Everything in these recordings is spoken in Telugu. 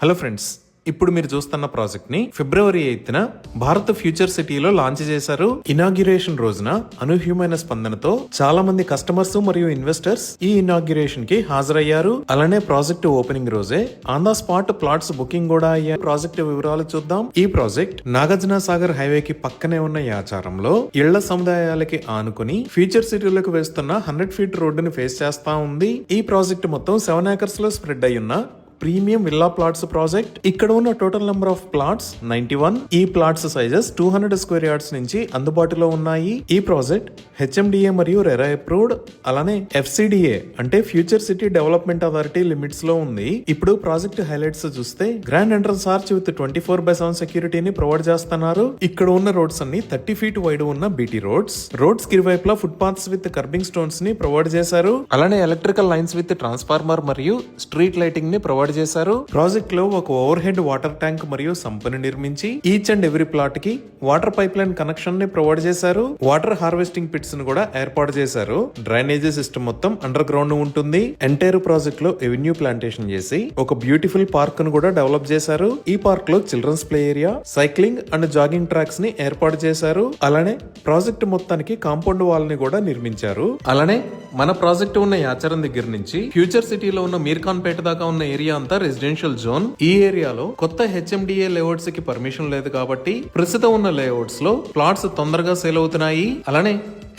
హలో ఫ్రెండ్స్, ఇప్పుడు మీరు చూస్తున్న ప్రాజెక్ట్ ని ఫిబ్రవరి 8న భారత్ ఫ్యూచర్ సిటీలో లాంచ్ చేశారు. ఇనాగ్యురేషన్ రోజున అనూహ్యమైన స్పందనతో చాలా మంది కస్టమర్స్ మరియు ఇన్వెస్టర్స్ ఈ ఇనాగ్యురేషన్ కి హాజరయ్యారు. అలానే ప్రాజెక్ట్ ఓపెనింగ్ రోజే on the spot plots booking కూడా అయ్యాయి. ప్రాజెక్ట్ వివరాలు చూద్దాం. ఈ ప్రాజెక్ట్ నాగార్జున సాగర్ హైవే కి పక్కనే ఉన్న ఈ ఆచారంలో ఇళ్ల సముదాయాలకి ఆనుకుని ఫ్యూచర్ సిటీలకు వేస్తున్న 100 ఫీట్ రోడ్డుని ఫేస్ చేస్తా ఉంది. ఈ ప్రాజెక్ట్ మొత్తం 7 ఏకర్స్ లో స్ప్రెడ్ అయ్యున్న ప్రీమియం విల్లా ప్లాట్స్ ప్రాజెక్ట్. ఇక్కడ ఉన్న టోటల్ నెంబర్ ఆఫ్ ప్లాట్స్ 91. ఈ ప్లాట్స్ సైజెస్ 200 స్క్వేర్ యార్డ్స్ నుంచి అందుబాటులో ఉన్నాయి. ఈ ప్రాజెక్ట్ హెచ్ఎండిఏ మరియు రెరా అప్రూవ్డ్, అలానే ఎఫ్సిడిఏ అంటే future city development authority limits లో ఉంది. ఇప్పుడు ప్రాజెక్ట్ హైలైట్స్ చూస్తే గ్రాండ్ ఎంట్రన్స్ ఆర్చ్ విత్ 24/7 సెక్యూరిటీని ప్రొవైడ్ చేస్తున్నారు. ఇక్కడ ఉన్న రోడ్స్ అన్ని 30 ఫీట్ వైడ్ ఉన్న బీటీ రోడ్స్ కి ఇరువైపులా foot paths with kerbing stones ని ప్రొవైడ్ చేశారు. అలానే ఎలక్ట్రికల్ లైన్స్ విత్ ట్రాన్స్ఫార్మర్ మరియు స్ట్రీట్ లైటింగ్ ని ప్రొవైడ్ చేశారు. ప్రాజెక్ట్ లో ఒక ఓవర్ హెడ్ వాటర్ ట్యాంక్ మరియు సంపుని నిర్మించి ఈచ్ అండ్ ఎవ్రీ ప్లాట్ కి వాటర్ పైప్ లైన్ కనెక్షన్ ని ప్రొవైడ్ చేశారు. వాటర్ హార్వెస్టింగ్ పిట్స్ ను కూడా ఏర్పాటు చేశారు. డ్రైనేజీ సిస్టమ్ మొత్తం అండర్ గ్రౌండ్ ఉంటుంది. ఎంటైర్ ప్రాజెక్ట్ లో ఎవెన్యూ ప్లాంటేషన్ చేసి ఒక బ్యూటిఫుల్ పార్క్ ను కూడా డెవలప్ చేశారు. ఈ పార్క్ లో children's play area, cycling and jogging tracks ని ఏర్పాటు చేశారు. అలానే ప్రాజెక్ట్ మొత్తానికి కాంపౌండ్ వాల్ ని కూడా నిర్మించారు. అలానే మన ప్రాజెక్ట్ ఉన్న యాచారం దగ్గర నుంచి ఫ్యూచర్ సిటీలో ఉన్న మీర్ఖాన్పేట దాకా ఉన్న ఏరియా అంతా రెసిడెన్షియల్ జోన్. ఈ ఏరియాలో కొత్త హెచ్ఎండిఏ లేఅవుట్స్ కి పర్మిషన్ లేదు కాబట్టి ప్రస్తుతం ఉన్న లేఅవుట్స్ లో ప్లాట్స్ తొందరగా సేల్ అవుతున్నాయి. అలానే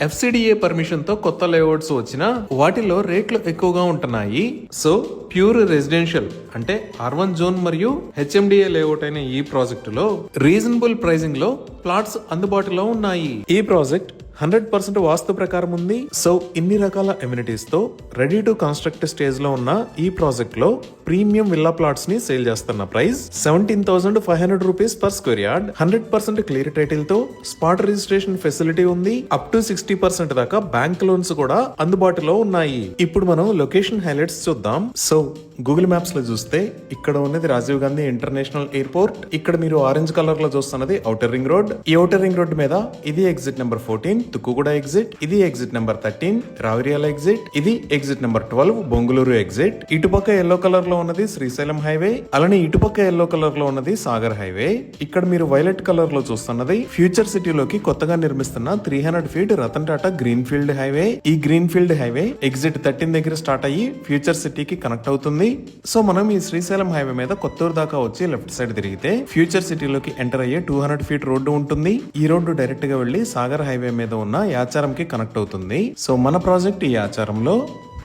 ఎఫ్సిడిఏ పర్మిషన్ తో కొత్త లేఅవుట్స్ వచ్చినా వాటిలో రేట్లు ఎక్కువగా ఉంటున్నాయి. సో ప్యూర్ రెసిడెన్షియల్ అంటే R1 జోన్ మరియు హెచ్ఎండిఏ లేఅవుట్ అయిన ఈ ప్రాజెక్ట్ లో రీజనబుల్ ప్రైసింగ్ లో ప్లాట్స్ అందుబాటులో ఉన్నాయి. ఈ ప్రాజెక్ట్ 100% వాస్తు ప్రకారం ఉంది. సో ఇన్ని రకాల ఎమ్యూనిటీస్ తో రెడీ టు కన్స్ట్రక్ట్ స్టేజ్ లో ఉన్న ఈ ప్రాజెక్ట్ లో ప్రీమియం విల్లా ప్లాట్స్ ని సేల్ చేస్తున్న price 17,500 rupees per square yard. 100% clear title తో స్పాట్ రిజిస్ట్రేషన్ ఫెసిలిటీ ఉంది. అప్ టు 60% దాకా బ్యాంక్ లోన్స్ కూడా అందుబాటులో ఉన్నాయి. ఇప్పుడు మనం లొకేషన్ హైలైట్స్ చూద్దాం. సో గూగుల్ మ్యాప్స్ లో చూస్తే ఇక్కడ ఉన్నది రాజీవ్ గాంధీ ఇంటర్నేషనల్ ఎయిర్పోర్ట్. ఇక్కడ మీరు ఆరెంజ్ కలర్ లో చూస్తున్నది ఔటర్ రింగ్ రోడ్. ఈ ఔటర్ రింగ్ రోడ్ మీద ఇది ఎగ్జిట్ నెంబర్ 14 తుక్కుగూడ ఎగ్జిట్, ఇది ఎగ్జిట్ నెంబర్ 13 రావిరియాల ఎగ్జిట్, ఇది ఎగ్జిట్ నెంబర్ 12 బొంగుళూరు ఎగ్జిట్. ఇటుపక్క ఎల్లో కలర్ లో ఉన్నది శ్రీశైలం హైవే, అలానే ఇటుపక్క ఎల్లో కలర్ లో ఉన్నది సాగర్ హైవే. ఇక్కడ మీరు వైలెట్ కలర్ లో చూస్తున్నది ఫ్యూచర్ సిటీలోకి కొత్తగా నిర్మిస్తున్న 300 feet Ratan Tata green field highway. ఈ గ్రీన్ ఫీల్డ్ హైవే ఎగ్జిట్ 13 దగ్గర స్టార్ట్ అయ్యి ఫ్యూచర్ సిటీకి కనెక్ట్ అవుతుంది. సో మనం ఈ శ్రీశైలం హైవే మీద కొత్తూరు దాకా వచ్చి లెఫ్ట్ సైడ్ తిరిగితే ఫ్యూచర్ సిటీలోకి ఎంటర్ అయ్యే 200 ఫీట్ రోడ్డు ఉంటుంది. ఈ రోడ్డు డైరెక్ట్ గా వెళ్లి సాగర్ హైవే మీద ఉన్న యాచారం కి కనెక్ట్ అవుతుంది. సో మన ప్రాజెక్ట్ ఈ యాచారంలో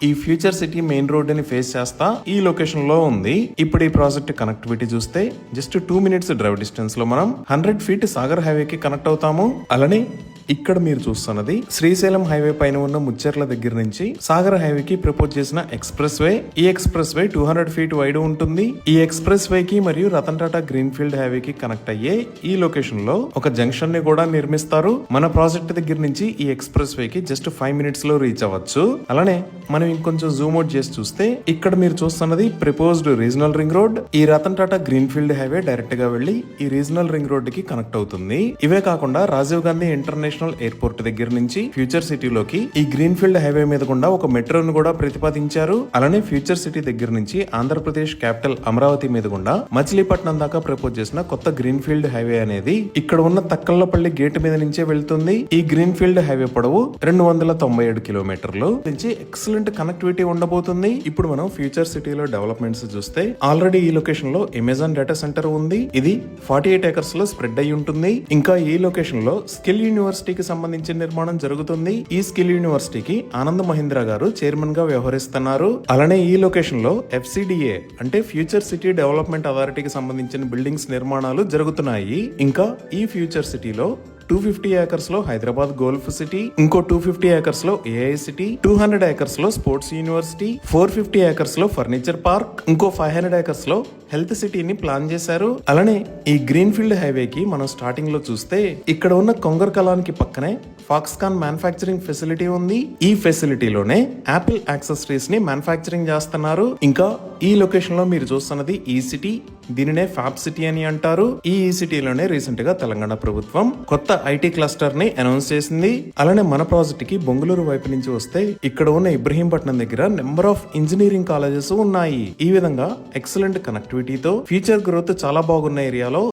ఈ ఫ్యూచర్ సిటీ మెయిన్ రోడ్ ని ఫేస్ చేస్తా ఈ లొకేషన్ లో ఉంది. ఇప్పుడు ఈ ప్రాజెక్ట్ కనెక్టివిటీ చూస్తే జస్ట్ 2 మినిట్స్ డ్రైవ్ డిస్టెన్స్ లో మనం 100 ఫీట్ సాగర్ హైవే కి కనెక్ట్ అవుతాము. అలానే ఇక్కడ మీరు చూస్తున్నది శ్రీశైలం హైవే పైన ఉన్న ముచ్చెర్ల దగ్గర నుంచి సాగర్ హైవే కి ప్రపోజ్ చేసిన ఎక్స్ప్రెస్ వే. ఈ ఎక్స్ప్రెస్ వే 200 ఫీట్ వైడ్ ఉంటుంది. ఈ ఎక్స్ప్రెస్ వే కి మరియు Ratan Tata green field highway కి కనెక్ట్ అయ్యే ఈ లొకేషన్ లో ఒక జంక్షన్ ని కూడా నిర్మిస్తారు. మన ప్రాజెక్ట్ దగ్గర నుంచి ఈ ఎక్స్ప్రెస్ వే కి జస్ట్ 5 మినిట్స్ లో రీచ్ అవ్వచ్చు. అలానే మనం ఇంకొంచెం జూమ్ అవుట్ చేసి చూస్తే ఇక్కడ మీరు చూస్తున్నది ప్రపోజ్డ్ రీజనల్ రింగ్ రోడ్. ఈ Ratan Tata green field highway direct గా వెళ్లి ఈ రీజనల్ రింగ్ రోడ్ కి కనెక్ట్ అవుతుంది. ఇవే కాకుండా రాజీవ్ గాంధీ ఇంటర్నేషనల్ ఎయిర్పోర్ట్ దగ్గర నుంచి ఫ్యూచర్ సిటీలోకి ఈ గ్రీన్ ఫీల్డ్ హైవే మీద గుండా ఒక మెట్రోను కూడా ప్రతిపాదించారు. అలానే ఫ్యూచర్ సిటీ దగ్గర నుంచి ఆంధ్రప్రదేశ్ క్యాపిటల్ అమరావతి మీద గుండా మచిలీపట్నం దాకా ప్రపోజ్ చేసిన కొత్త గ్రీన్ ఫీల్డ్ హైవే అనేది ఇక్కడ ఉన్న తక్కల్లపల్లి గేట్ మీద నుంచే వెళ్తుంది. ఈ గ్రీన్ ఫీల్డ్ హైవే పొడవు 297 కిలోమీటర్లు నుంచి ఎక్సలెంట్ కనెక్టివిటీ ఉండబోతుంది. ఇప్పుడు మనం ఫ్యూచర్ సిటీలో డెవలప్మెంట్స్ చూస్తే ఆల్రెడీ ఈ లొకేషన్ లో అమెజాన్ డేటా సెంటర్ ఉంది. ఇది 48 ఏకర్స్ లో స్ప్రెడ్ అయి ఉంటుంది. ఇంకా ఈ లొకేషన్ లో స్కిల్ యూనివర్సిటీకి సంబంధించిన నిర్మాణం జరుగుతుంది. ఈ స్కిల్ యూనివర్సిటీకి ఆనంద్ మహీంద్రా గారు చైర్మన్ గా వ్యవహరిస్తున్నారు. అలానే ఈ లొకేషన్ లో ఎఫ్సిడిఏ అంటే ఫ్యూచర్ సిటీ డెవలప్మెంట్ అథారిటీకి సంబంధించిన బిల్డింగ్స్ నిర్మాణాలు జరుగుతున్నాయి. ఇంకా ఈ ఫ్యూచర్ సిటీలో 250 ఏకర్స్ లో హైదరాబాద్ గోల్ఫ్ సిటీ, ఇంకో 250 ఏకర్స్ లో ఏఐ సిటీ, 200 ఏకర్స్ లో స్పోర్ట్స్ యూనివర్సిటీ, 450 ఏకర్స్ లో ఫర్నిచర్ పార్క్, ఇంకో 500 ఏకర్స్ లో హెల్త్ సిటీని ప్లాన్ చేశారు. అలానే ఈ గ్రీన్ ఫీల్డ్ హైవే కి మనం స్టార్టింగ్ లో చూస్తే ఇక్కడ ఉన్న కొంగర్ కలానికి పక్కనే ఫాక్స్కాన్ మ్యానుఫ్యాక్చరింగ్ ఫెసిలిటీ ఉంది. ఈ ఫెసిలిటీలోనే యాపిల్ యాక్సెసరీస్ ని మ్యానుఫ్యాక్చరింగ్ చేస్తున్నారు. ఇంకా ఈ లొకేషన్ లో మీరు చూస్తున్నది ఈ సిటీ, దీనినే ఫ్యాబ్ సిటీ అని అంటారు. ఈ సిటీలోనే రీసెంట్ గా తెలంగాణ ప్రభుత్వం కొత్త ఐటీ క్లస్టర్ ని అనౌన్స్ చేసింది. అలానే మన ప్రాజెక్ట్ కి బొంగుళూరు వైపు నుంచి వస్తే ఇక్కడ ఉన్న ఇబ్రహీంపట్నం దగ్గర నెంబర్ ఆఫ్ ఇంజనీరింగ్ కాలేజెస్ ఉన్నాయి. ఈ విధంగా ఎక్సలెంట్ కనెక్టివిటీతో ఫ్యూచర్ గ్రోత్ చాలా బాగున్న ఏరియాలో